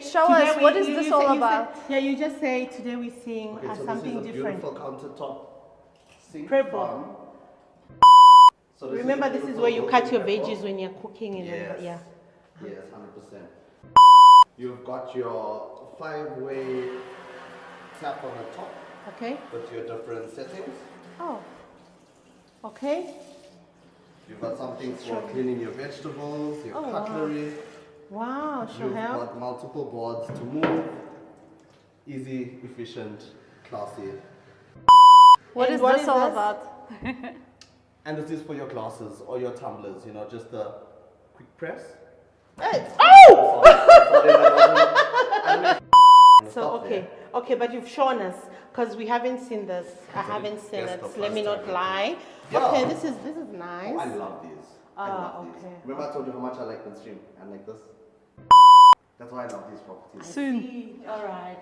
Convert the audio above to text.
say. Show today us, what is this all about? You just say today we're seeing So something this is a different. beautiful countertop sink. Purple. So Remember, this is where you cut your veggies when you're cooking. Yes. Yeah. Yes, 100%. You've got your 5-way tap on the top Okay. with your different settings. Oh. Okay. You've got something for cleaning your vegetables, your Oh, cutlery. Wow, You've Shohail. got multiple boards to move. Easy, efficient, classy. What And is what this is all this? about? And this is for your glasses or your tumblers, just a quick press. Hey. Oh! So okay, but you've shown us because we haven't seen this. I haven't seen Yes, it. the Let me first not time. lie. Yeah. Okay, this is nice. Oh, I love these. I love these. okay. Remember I told you how much I like mainstream and like this? That's why I love these properties. Soon. All right.